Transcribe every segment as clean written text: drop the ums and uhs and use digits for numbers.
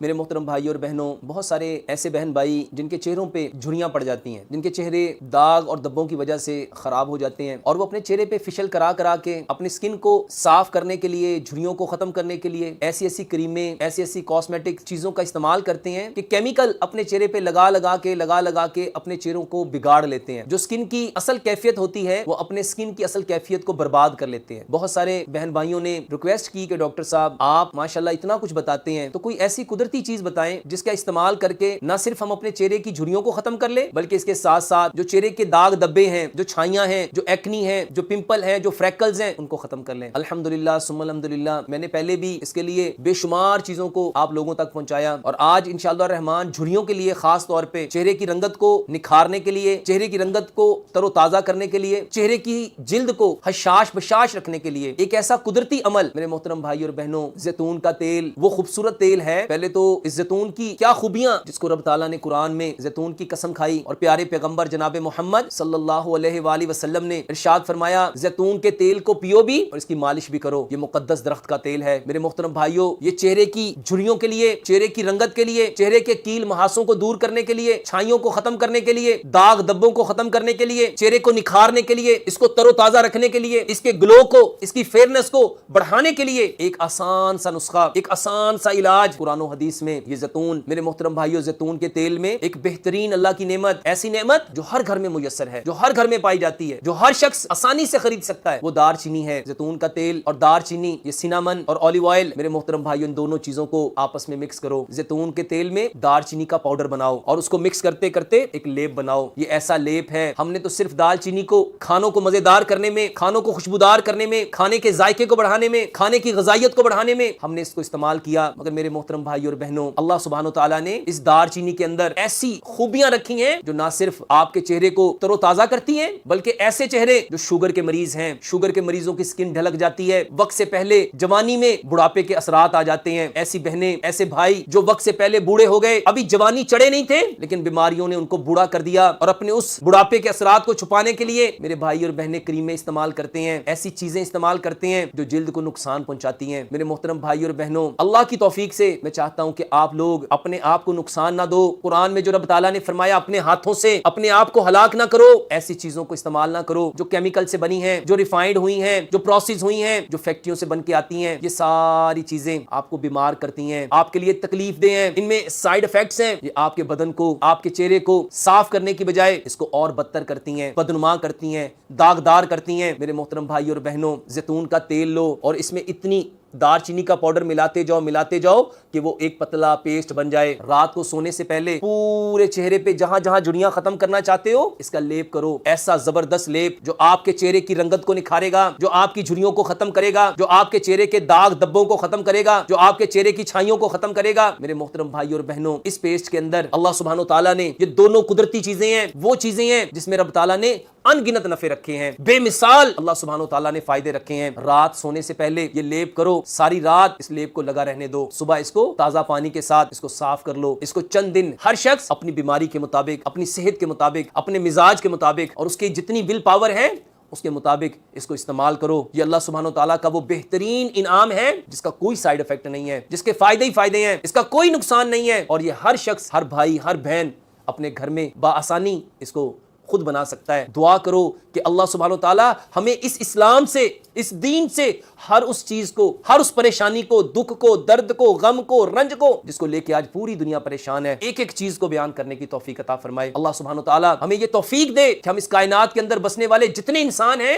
میرے محترم بھائی اور بہنوں، بہت سارے ایسے بہن بھائی جن کے چہروں پہ جھریاں پڑ جاتی ہیں، جن کے چہرے داغ اور دبوں کی وجہ سے خراب ہو جاتے ہیں، اور وہ اپنے چہرے پہ فیشل کرا کے اپنی سکن کو صاف کرنے کے لیے، جھریوں کو ختم کرنے کے لیے ایسی کریمیں، ایسی کاسمیٹک چیزوں کا استعمال کرتے ہیں کہ کیمیکل اپنے چہرے پہ لگا کے اپنے چہروں کو بگاڑ لیتے ہیں۔ جو سکن کی اصل کیفیت ہوتی ہے وہ اپنے سکن کی اصل کیفیت کو برباد کر لیتے ہیں۔ بہت سارے بہن بھائیوں نے ریکویسٹ کی کہ ڈاکٹر صاحب آپ ماشاءاللہ اتنا کچھ بتاتے ہیں، تو کوئی ایسی قدرتی چیز بتائیں جس کا استعمال کر کے نہ صرف ہم اپنے چہرے کی جھریوں کو ختم کر لیں، بلکہ اس کے ساتھ ساتھ جو چہرے کے داغ دبے ہیں، جو چھائیاں ہیں، جو ایکنی ہیں، جو پمپل ہیں، جو فریکلز ہیں، ان کو ختم کر لیں۔ الحمدللہ ثم الحمدللہ، میں نے پہلے بھی اس کے لیے بے شمار چیزوں کو آپ لوگوں تک پہنچایا، اور آج انشاءاللہ الرحمن جھریوں کے لیے، خاص طور پہ چہرے کی رنگت کو نکھارنے کے لیے، چہرے کی رنگت کو تر و تازہ کرنے کے لیے، چہرے کی جلد کو حشاش بشاش رکھنے کے لیے ایک ایسا قدرتی عمل میرے محترم بھائی اور بہنوں، زیتون کا تیل، وہ خوبصورت تیل ہے۔ پہلے تو اس زیتون کی کیا خوبیاں، جس کو رب تعالیٰ نے قرآن میں زیتون کی قسم کھائی، اور پیارے پیغمبر جناب محمد صلی اللہ علیہ وآلہ وسلم نے ارشاد فرمایا زیتون کے تیل کو پیو بھی اور اس کی مالش بھی کرو، یہ مقدس درخت کا تیل ہے۔ میرے محترم بھائیوں، یہ چہرے کی جھریوں کے لیے، چہرے کی رنگت کے لیے، چہرے کے کیل محاسوں کو دور کرنے کے لیے، چھائیوں کو ختم کرنے کے لیے، داغ دبوں کو ختم کرنے کے لیے، چہرے کو نکھارنے کے لیے، اس کو تر و تازہ رکھنے کے لیے، اس کے گلو کو، اس کی فیئرنس کو بڑھانے کے لیے ایک آسان سا نسخہ، ایک آسان سا علاج قرآن و حدیث میں یہ زیتون۔ میرے محترم بھائیوں، زیتون کے تیل میں ایک بہترین اللہ کی نعمت، ایسی نعمت جو ہر گھر میں میسر ہے، جو ہر گھر میں پائی جاتی ہے، جو ہر شخص آسانی سے خرید سکتا ہے، وہ دار چینی ہے۔ زیتون کا تیل اور دار چینی، یہ سینامن اور اولیو آئل، میرے محترم بھائیوں، ان دونوں چیزوں کو آپس میں مکس کرو۔ زیتون کے تیل میں دار چینی کا پاؤڈر بناؤ اور اس کو مکس کرتے کرتے ایک لیپ بناؤ۔ یہ ایسا لیپ ہے، ہم نے تو صرف دال چینی کو کھانوں کو مزیدار کرنے میں، کھانوں کو خوشبودار کرنے میں، کھانے کے ذائقے کو بڑھانے میں، کھانے کی غذائیت کو بڑھانے میں ہم نے اس کو استعمال کیا، مگر میرے محترم بھائی اور بہنوں، اللہ سبحانہ وتعالیٰ نے اس دار چینی کے اندر ایسی خوبیاں رکھی ہیں جو نہ صرف آپ کے چہرے کو تر و تازہ کرتی ہیں، بلکہ ایسے چہرے جو شوگر کے مریض ہیں، شوگر کے مریضوں کی سکن ڈھلک جاتی ہے، وقت سے پہلے جوانی میں بڑھاپے کے اثرات آ جاتے ہیں، ایسی بہنیں، ایسے بھائی جو وقت سے پہلے بوڑھے ہو گئے، ابھی جوانی چڑھے نہیں تھے لیکن بیماریوں نے ان کو بوڑھا کر دیا، اور اپنے اس بڑھاپے کے اثرات کو چھپانے کے لیے میرے بھائی اور بہنیں کریمیں استعمال کرتے ہیں، ایسی چیزیں استعمال کرتے ہیں جو جلد کو نقصان پہنچاتی ہیں۔ میرے محترم بھائی اور بہنوں، اللہ کی توفیق سے میں چاہتا ہوں کہ آپ لوگ اپنے آپ کو نقصان نہ دو۔ قرآن میں جو رب تعالیٰ نے فرمایا اپنے ہاتھوں سے اپنے آپ کو ہلاک نہ کرو، ایسی چیزوں کو استعمال نہ کرو جو کیمیکل سے بنی ہیں، جو ریفائنڈ ہوئی ہیں، جو پروسیس ہوئی ہیں، جو فیکٹریوں سے بن کے آتی ہیں۔ یہ ساری چیزیں آپ کو بیمار کرتی ہیں، آپ کے لیے تکلیف دہ ہیں، ان میں سائیڈ ایفیکٹس ہیں، یہ آپ کے بدن کو، آپ کے چہرے کو صاف کرنے کی بجائے اس کو اور بدتر کرتی ہیں، بدنما کرتی ہیں، داغدار کرتی ہیں۔ میرے محترم بھائی اور بہنوں، زیتون کا تیل لو اور اس میں اتنی دار چینی کا پاؤڈر ملاتے جاؤ کہ وہ ایک پتلا پیسٹ بن جائے۔ رات کو سونے سے پہلے پورے چہرے پہ جہاں جہاں جھریاں ختم کرنا چاہتے ہو اس کا لیپ کرو، ایسا زبردست لیپ جو آپ کے چہرے کی رنگت کو نکھارے گا، جو آپ کی جھریوں کو ختم کرے گا، جو آپ کے چہرے کے داغ دبوں کو ختم کرے گا، جو آپ کے چہرے کی چھائیوں کو ختم کرے گا۔ میرے محترم بھائی اور بہنوں، اس پیسٹ کے اندر اللہ سبحانہ وتعالیٰ نے یہ دونوں قدرتی چیزیں ہیں، وہ چیزیں ہیں جس میں رب تعالیٰ نے ان گنت نفع رکھے ہیں، بے مثال اللہ سبحانہ وتعالیٰ نے فائدے رکھے ہیں۔ رات سونے سے پہلے یہ لیپ کرو، ساری رات اس لیپ کو لگا رہنے دو، صبح اس کو تازہ پانی کے ساتھ اس کو صاف کر لو۔ اس کو چند دن ہر شخص اپنی بیماری کے مطابق، اپنی صحت کے مطابق، اپنے مزاج کے مطابق اور اس کی جتنی ول پاور ہے اس کے مطابق اس کو استعمال کرو۔ یہ اللہ سبحانہ وتعالیٰ کا وہ بہترین انعام ہے جس کا کوئی سائیڈ افیکٹ نہیں ہے، جس کے فائدے ہی فائدے ہیں، اس کا کوئی نقصان نہیں ہے، اور یہ ہر شخص، ہر بھائی، ہر بہن اپنے گھر میں بآسانی اس کو خود بنا سکتا ہے۔ دعا کرو کہ اللہ سبحانہ وتعالی ہمیں اس اسلام سے، اس دین سے ہر اس چیز کو، ہر اس پریشانی کو، دکھ کو، درد کو، غم کو، رنج کو، جس کو لے کے آج پوری دنیا پریشان ہے، ایک ایک چیز کو بیان کرنے کی توفیق عطا فرمائے۔ اللہ سبحانہ وتعالی ہمیں یہ توفیق دے کہ ہم اس کائنات کے اندر بسنے والے جتنے انسان ہیں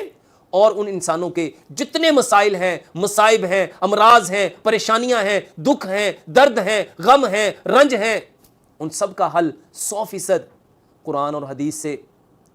اور ان انسانوں کے جتنے مسائل ہیں، مصائب ہیں، امراض ہیں، پریشانیاں ہیں، دکھ ہیں، درد ہیں، غم ہیں، رنج ہیں، ان سب کا حل 100% قرآن اور حدیث سے،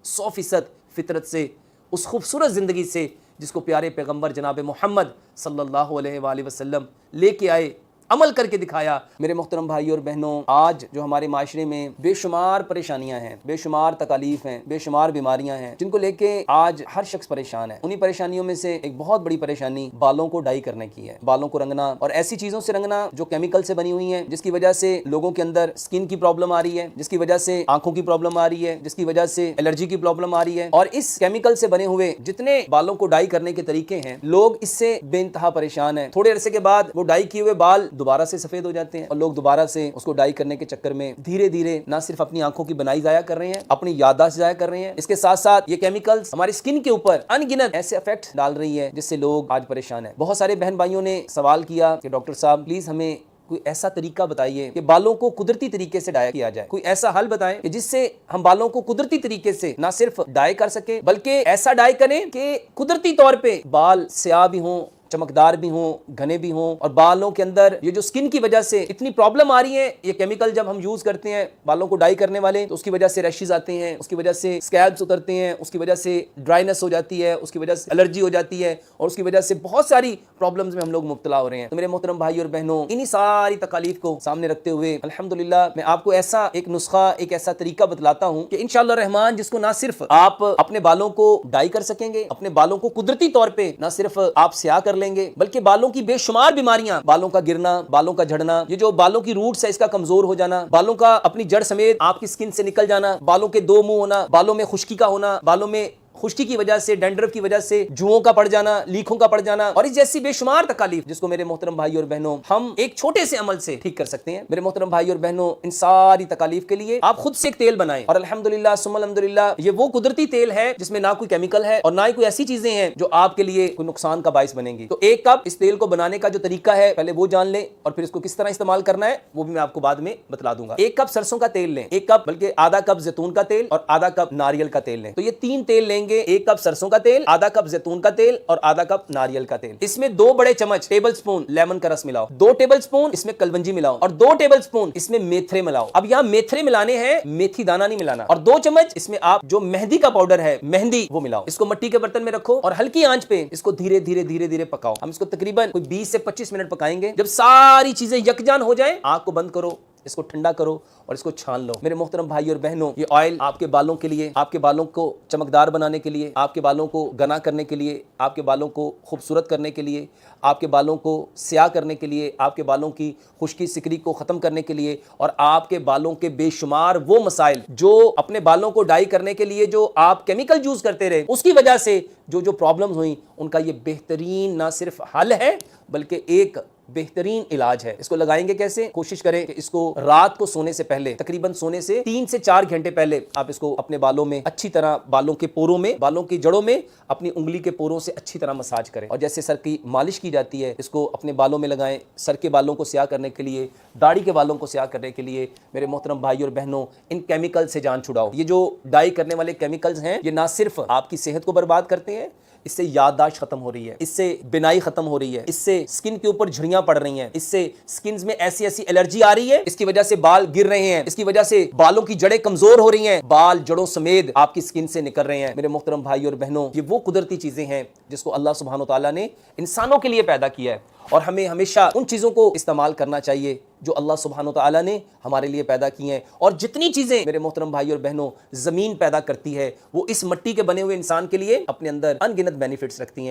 100% فطرت سے، اس خوبصورت زندگی سے جس کو پیارے پیغمبر جناب محمد صلی اللہ علیہ وآلہ وسلم لے کے آئے، عمل کر کے دکھایا۔ میرے محترم بھائی اور بہنوں، آج جو ہمارے معاشرے میں بے شمار پریشانیاں ہیں، بے شمار تکالیف ہیں، بے شمار بیماریاں ہیں جن کو لے کے آج ہر شخص پریشان ہے، انہی پریشانیوں میں سے ایک بہت بڑی پریشانی بالوں کو ڈائی کرنے کی ہے، بالوں کو رنگنا، اور ایسی چیزوں سے رنگنا جو کیمیکل سے بنی ہوئی ہیں، جس کی وجہ سے لوگوں کے اندر سکن کی پرابلم آ رہی ہے، جس کی وجہ سے آنکھوں کی پرابلم آ رہی ہے، جس کی وجہ سے الرجی کی پرابلم آ رہی ہے۔ اور اس کیمیکل سے بنے ہوئے جتنے بالوں کو ڈائی کرنے کے طریقے ہیں، لوگ اس سے بے انتہا پریشان ہیں۔ تھوڑے عرصے کے بعد وہ ڈائی کیے ہوئے بال دوبارہ سے سفید ہو جاتے ہیں اور لوگ دوبارہ سے اس کو ڈائی کرنے کے چکر میں دھیرے دھیرے نہ صرف اپنی آنکھوں کی بنائی ضائع کر رہے ہیں، اپنی یادداشت ضائع کر رہے ہیں، اس کے ساتھ ساتھ یہ کیمیکلز ہماری اسکن کے اوپر ان گنت ایسے افیکٹ ڈال رہی ہے جس سے لوگ آج پریشان ہیں۔ بہت سارے بہن بھائیوں نے سوال کیا کہ ڈاکٹر صاحب پلیز ہمیں کوئی ایسا طریقہ بتائیے کہ بالوں کو قدرتی طریقے سے ڈائی کیا جائے، کوئی ایسا حل بتائیں کہ جس سے ہم بالوں کو قدرتی طریقے سے نہ صرف ڈائی کر سکیں بلکہ ایسا ڈائی کریں کہ قدرتی طور پہ بال سیاہ بھی ہوں، چمکدار بھی ہوں، گھنے بھی ہوں، اور بالوں کے اندر یہ جو سکن کی وجہ سے اتنی پرابلم آ رہی ہے، یہ کیمیکل جب ہم یوز کرتے ہیں بالوں کو ڈائی کرنے والے تو اس کی وجہ سے ریشز آتے ہیں، اس کی وجہ سے اسکیلپس اترتے ہیں، اس کی وجہ سے ڈرائینس ہو جاتی ہے، اس کی وجہ سے الرجی ہو جاتی ہے، اور اس کی وجہ سے بہت ساری پرابلمز میں ہم لوگ مبتلا ہو رہے ہیں۔ تو میرے محترم بھائی اور بہنوں، انہی ساری تکالیف کو سامنے رکھتے ہوئے الحمدللہ میں آپ کو ایسا ایک نسخہ، ایک ایسا طریقہ بتلاتا ہوں کہ انشاءاللہ الرحمن جس کو نہ صرف آپ اپنے بالوں کو ڈائی کر سکیں گے، اپنے بالوں کو قدرتی طور پہ نہ صرف آپ سیاہ کر لیں گے بلکہ بالوں کی بے شمار بیماریاں، بالوں کا گرنا، بالوں کا جھڑنا، یہ جو بالوں کی روٹس ہے اس کا کمزور ہو جانا، بالوں کا اپنی جڑ سمیت آپ کی سکن سے نکل جانا، بالوں کے دو منہ ہونا، بالوں میں خشکی کا ہونا، بالوں میں خشکی کی وجہ سے، ڈینڈرف کی وجہ سے جوؤں کا پڑ جانا، لیکھوں کا پڑ جانا، اور اس جیسی بے شمار تکالیف جس کو میرے محترم بھائی اور بہنوں ہم ایک چھوٹے سے عمل سے ٹھیک کر سکتے ہیں۔ میرے محترم بھائی اور بہنوں، ان ساری تکالیف کے لیے آپ خود سے ایک تیل بنائیں، اور الحمدللہ ثم الحمدللہ یہ وہ قدرتی تیل ہے جس میں نہ کوئی کیمیکل ہے اور نہ ہی کوئی ایسی چیزیں ہیں جو آپ کے لیے کوئی نقصان کا باعث بنیں گی۔ تو ایک کپ اس تیل کو بنانے کا جو طریقہ ہے پہلے وہ جان لیں، اور پھر اس کو کس طرح استعمال کرنا ہے وہ بھی میں آپ کو بعد میں بتلا دوں گا۔ ایک کپ سرسوں کا تیل لیں، ایک کپ بلکہ آدھا کپ زیتون کا تیل اور آدھا کپ ناریل کا تیل لیں۔ تو یہ تین تیل لیں گے، ایک کپ سرسوں کا تیل، آدھا کپ زیتون کا تیل اور آدھا کپ ناریل کا تیل۔ اس میں 2 بڑے چمچ ٹیبل سپون لیمن کا رس ملاؤ، 2 ٹیبل سپون اس میں کلونجی ملاؤ، اور 2 ٹیبل سپون اس میں میتھرے ملاؤ۔ اب یہاں میتھرے ملانے ہیں، میتھی دانہ نہیں ملانا، اور 2 چمچ اس میں آپ جو مہندی کا پاؤڈر ہے مہندی وہ ملاؤ۔ اس کو مٹی کے برتن میں رکھو اور ہلکی آنچ پہ اس کو دھیرے دھیرے پکاؤ۔ ہم اس کو تقریباً کوئی 20 سے 25 منٹ پکائیں گے۔ جب ساری چیزیں یکجان ہو جائیں آنکھ کو بند کرو، اس کو ٹھنڈا کرو اور اس کو چھان لو۔ میرے محترم بھائی اور بہنوں، یہ آئل آپ کے بالوں کے لیے، آپ کے بالوں کو چمکدار بنانے کے لیے، آپ کے بالوں کو گنا کرنے کے لیے، آپ کے بالوں کو خوبصورت کرنے کے لیے، آپ کے بالوں کو سیاہ کرنے کے لیے، آپ کے بالوں کی خشکی سکری کو ختم کرنے کے لیے، اور آپ کے بالوں کے بے شمار وہ مسائل جو اپنے بالوں کو ڈائی کرنے کے لیے جو آپ کیمیکل یوز کرتے رہے اس کی وجہ سے جو پرابلمز ہوئیں ان کا یہ بہترین نہ صرف حل ہے بلکہ ایک بہترین علاج ہے۔ اس کو لگائیں گے کیسے؟ کوشش کریں کہ اس کو رات کو سونے سے پہلے، تقریباً سونے سے 3 سے 4 گھنٹے پہلے آپ اس کو اپنے بالوں میں اچھی طرح، بالوں کے پوروں میں، بالوں کی جڑوں میں اپنی انگلی کے پوروں سے اچھی طرح مساج کریں، اور جیسے سر کی مالش کی جاتی ہے اس کو اپنے بالوں میں لگائیں۔ سر کے بالوں کو سیاہ کرنے کے لیے، داڑھی کے بالوں کو سیاہ کرنے کے لیے میرے محترم بھائی اور بہنوں ان کیمیکل سے جان چھڑاؤ۔ یہ جو ڈائی کرنے والے کیمیکلز ہیں یہ نہ صرف آپ کی صحت کو برباد کرتے ہیں، اس سے یادداشت ختم ہو رہی ہے، اس سے بینائی ختم ہو رہی ہے، اس سے سکن کے اوپر جھڑیاں پڑ رہی ہیں، اس سے سکنز میں ایسی الرجی آ رہی ہے، اس کی وجہ سے بال گر رہے ہیں، اس کی وجہ سے بالوں کی جڑیں کمزور ہو رہی ہیں، بال جڑوں سمیت آپ کی سکن سے نکل رہے ہیں۔ میرے محترم بھائی اور بہنوں، یہ وہ قدرتی چیزیں ہیں جس کو اللہ سبحانہ و تعالیٰ نے انسانوں کے لیے پیدا کیا ہے، اور ہمیں ہمیشہ ان چیزوں کو استعمال کرنا چاہیے جو اللہ سبحانہ و تعالیٰ نے ہمارے لیے پیدا کی ہیں۔ اور جتنی چیزیں میرے محترم بھائی اور بہنوں زمین پیدا کرتی ہے وہ اس مٹی کے بنے ہوئے انسان کے لیے اپنے اندر ان گنت بینیفٹس رکھتی ہیں۔